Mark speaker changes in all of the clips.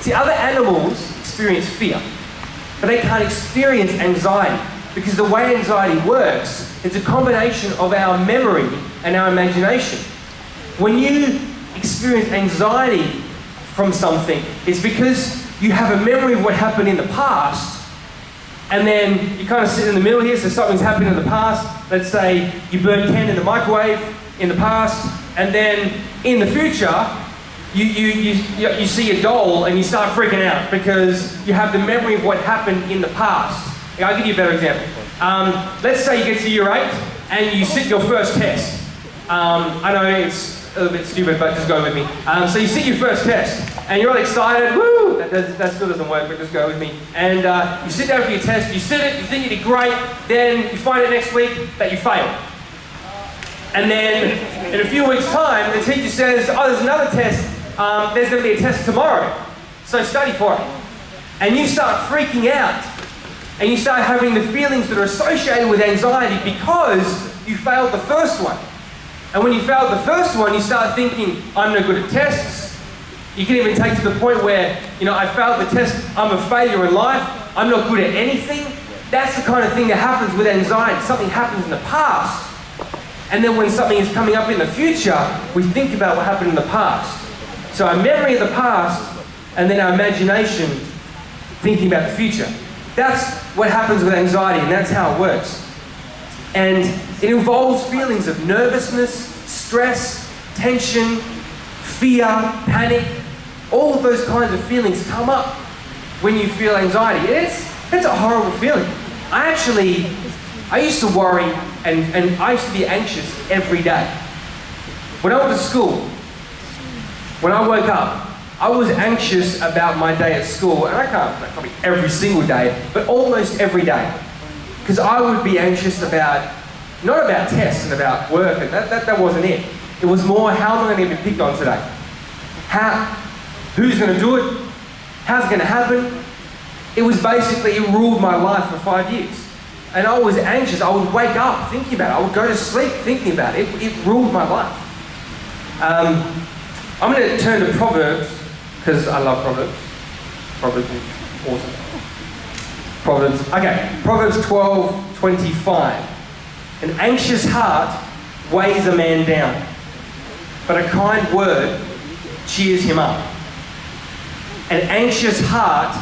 Speaker 1: See, other animals experience fear, but they can't experience anxiety, because the way anxiety works, it's a combination of our memory and our imagination. When you experience anxiety from something, it's because you have a memory of what happened in the past, and then you kind of sit in the middle here, so something's happened in the past. Let's say you burned Ken in the microwave in the past, and then in the future, you see a doll and you start freaking out because you have the memory of what happened in the past. I'll give you a better example. Let's say you get to year 8 and you sit your first test. I know it's a little bit stupid, but just go with me. So you sit your first test and you're all excited. Woo! That still doesn't work, but just go with me. And you sit down for your test, you sit it, you think you did great, then you find out next week that you failed. And then in a few weeks' time, the teacher says, oh, there's another test. There's going to be a test tomorrow, so study for it. And you start freaking out, and you start having the feelings that are associated with anxiety because you failed the first one. And when you failed the first one, you start thinking, I'm no good at tests. You can even take to the point where, I failed the test, I'm a failure in life, I'm not good at anything. That's the kind of thing that happens with anxiety. Something happens in the past, and then when something is coming up in the future, we think about what happened in the past. So our memory of the past, and then our imagination thinking about the future. That's what happens with anxiety, and that's how it works. And it involves feelings of nervousness, stress, tension, fear, panic. All of those kinds of feelings come up when you feel anxiety. It's a horrible feeling. I used to worry and I used to be anxious every day. When I went to school, when I woke up, I was anxious about my day at school, and I can't probably every single day, but almost every day. Because I would be anxious about, not about tests and about work, and that wasn't it. It was more, how am I going to get picked on today? Who's going to do it? How's it going to happen? It ruled my life for 5 years. And I was anxious. I would wake up thinking about it. I would go to sleep thinking about it. It ruled my life. I'm going to turn to Proverbs, because I love Proverbs. Proverbs is awesome. Proverbs 12:25. An anxious heart weighs a man down, but a kind word cheers him up. An anxious heart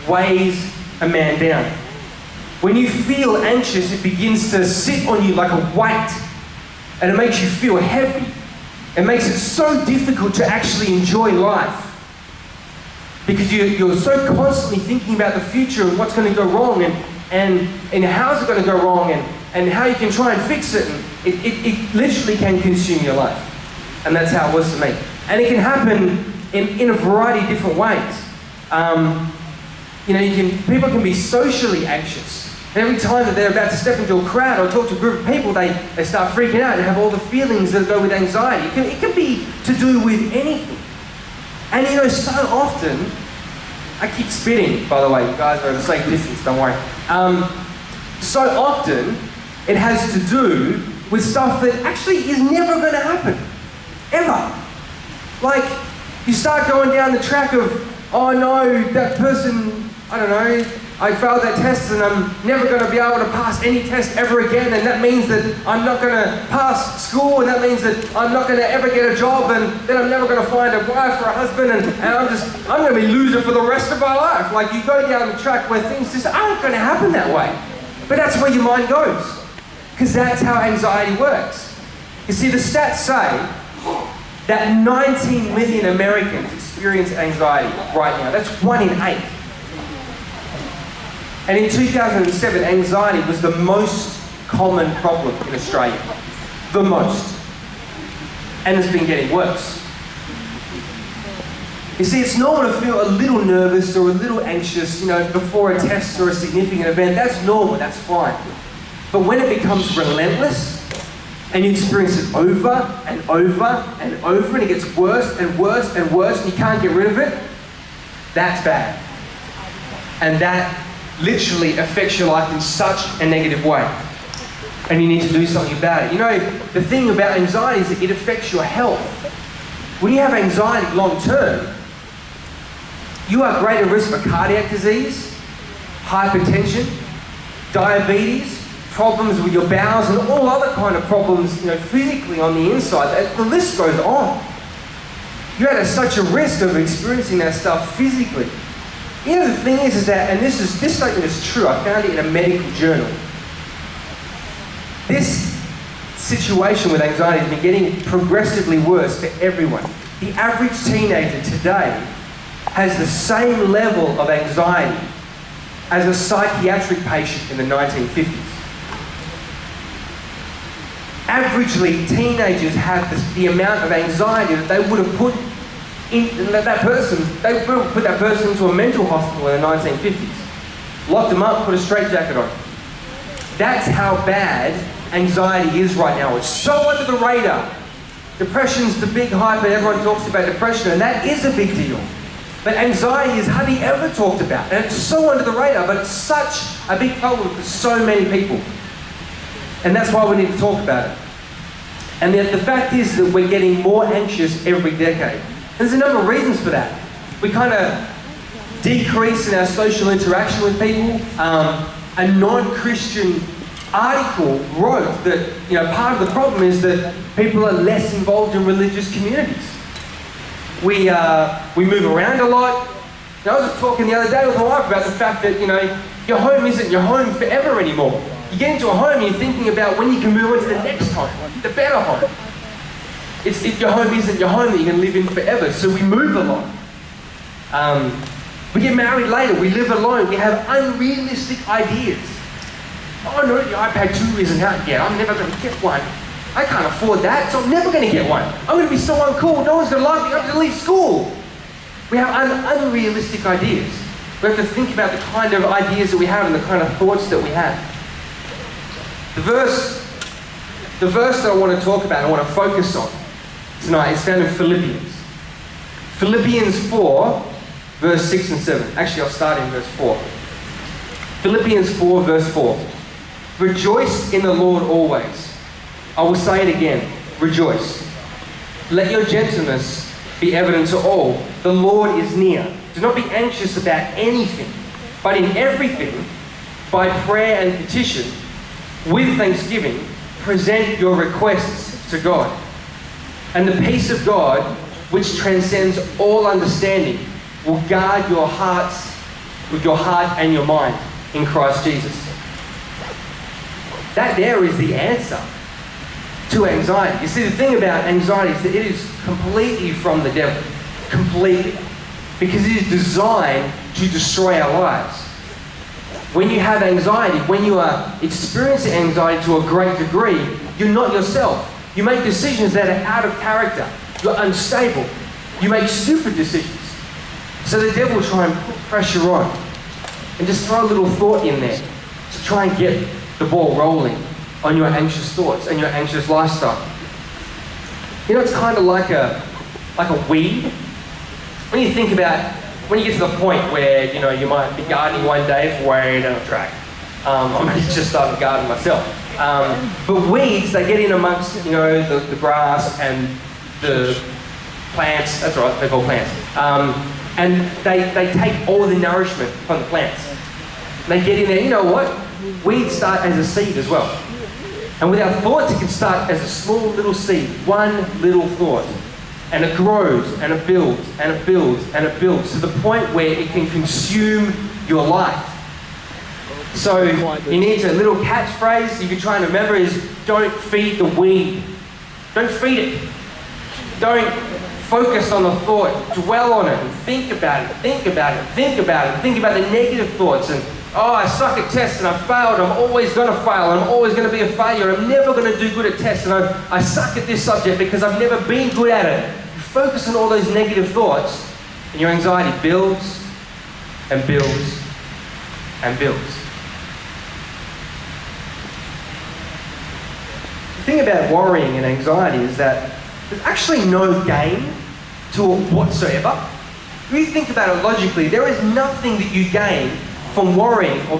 Speaker 1: weighs a man down. When you feel anxious, it begins to sit on you like a weight, and it makes you feel heavy. It makes it so difficult to actually enjoy life, because you're so constantly thinking about the future and what's going to go wrong, and how's it going to go wrong, and how you can try and fix it. And it literally can consume your life. And that's how it was for me. And it can happen in a variety of different ways. People can be socially anxious. And every time that they're about to step into a crowd or talk to a group of people, they start freaking out and have all the feelings that go with anxiety. It can be to do with anything. And so often, I keep spitting, by the way, you guys are at a safe distance, don't worry. So often, it has to do with stuff that actually is never going to happen. Ever. Like, you start going down the track of, oh no, that person, I don't know, I failed that test and I'm never going to be able to pass any test ever again, and that means that I'm not going to pass school, and that means that I'm not going to ever get a job, and then I'm never going to find a wife or a husband, and I'm going to be a loser for the rest of my life. Like, you go down the track where things just aren't going to happen that way. But that's where your mind goes, because that's how anxiety works. You see, the stats say that 19 million Americans experience anxiety right now. That's 1 in 8. And in 2007, anxiety was the most common problem in Australia. The most. And it's been getting worse. You see, it's normal to feel a little nervous or a little anxious, before a test or a significant event. That's normal, that's fine. But when it becomes relentless, and you experience it over and over and over, and it gets worse and worse and worse, and you can't get rid of it, that's bad. And that literally affects your life in such a negative way. And you need to do something about it. The thing about anxiety is that it affects your health. When you have anxiety long term, you are greater risk for cardiac disease, hypertension, diabetes, problems with your bowels, and all other kind of problems, physically on the inside. The list goes on. You're at such a risk of experiencing that stuff physically. The thing is that, and this statement is true, I found it in a medical journal. This situation with anxiety has been getting progressively worse for everyone. The average teenager today has the same level of anxiety as a psychiatric patient in the 1950s. Averagely, teenagers have the amount of anxiety that they would have put that person into a mental hospital in the 1950s. Locked them up, put a straitjacket on. That's how bad anxiety is right now. It's so under the radar. Depression's the big hype, and everyone talks about depression, and that is a big deal. But anxiety is hardly ever talked about, and it's so under the radar, but it's such a big problem for so many people. And that's why we need to talk about it. And the fact is that we're getting more anxious every decade. There's a number of reasons for that. We kind of decrease in our social interaction with people. A non-Christian article wrote that part of the problem is that people are less involved in religious communities. We move around a lot. I was talking the other day with my wife about the fact that your home isn't your home forever anymore. You get into a home and you're thinking about when you can move on to the next home, the better home. If your home isn't your home that you can live in forever, so we move a lot. We get married later, we live alone, we have unrealistic ideas. Oh no, the iPad 2 isn't out yet, I'm never going to get one. I can't afford that, so I'm never going to get one. I'm going to be so uncool, no one's going to like me, I'm going to leave school. We have unrealistic ideas. We have to think about the kind of ideas that we have and the kind of thoughts that we have. The verse that I want to talk about, I want to focus on tonight is found in Philippians. Philippians 4, verse 6 and 7. Actually, I'll start in verse 4. Philippians 4, verse 4. Rejoice in the Lord always. I will say it again. Rejoice. Let your gentleness be evident to all. The Lord is near. Do not be anxious about anything, but in everything, by prayer and petition, with thanksgiving, present your requests to God. And the peace of God, which transcends all understanding, will guard your hearts with your heart and your mind in Christ Jesus. That there is the answer to anxiety. You see, the thing about anxiety is that it is completely from the devil. Completely. Because it is designed to destroy our lives. When you have anxiety, when you are experiencing anxiety to a great degree, you're not yourself. You make decisions that are out of character. You're unstable. You make stupid decisions. So the devil will try and put pressure on and just throw a little thought in there to try and get the ball rolling on your anxious thoughts and your anxious lifestyle. It's kind of like a weed. When you think about, when you get to the point where, you might be gardening one day, it's way down the track. I'm just starting to garden myself. But weeds, they get in amongst, the grass and the plants. That's right, they're called plants. And they take all the nourishment from the plants. They get in there. You know what? Weeds start as a seed as well. And with our thoughts, it can start as a small little seed, one little thought. And it grows, and it builds, and it builds, and it builds, to the point where it can consume your life. So you need a little catchphrase you can try and remember is, don't feed the weed. Don't feed it. Don't focus on the thought. Dwell on it and think about it, think about it, think about it. Think about the negative thoughts and, oh, I suck at tests and I failed. I'm always going to fail. I'm always going to be a failure. I'm never going to do good at tests and I suck at this subject because I've never been good at it. You focus on all those negative thoughts and your anxiety builds and builds and builds. The thing about worrying and anxiety is that there's actually no gain to it whatsoever. If you think about it logically, there is nothing that you gain from worrying or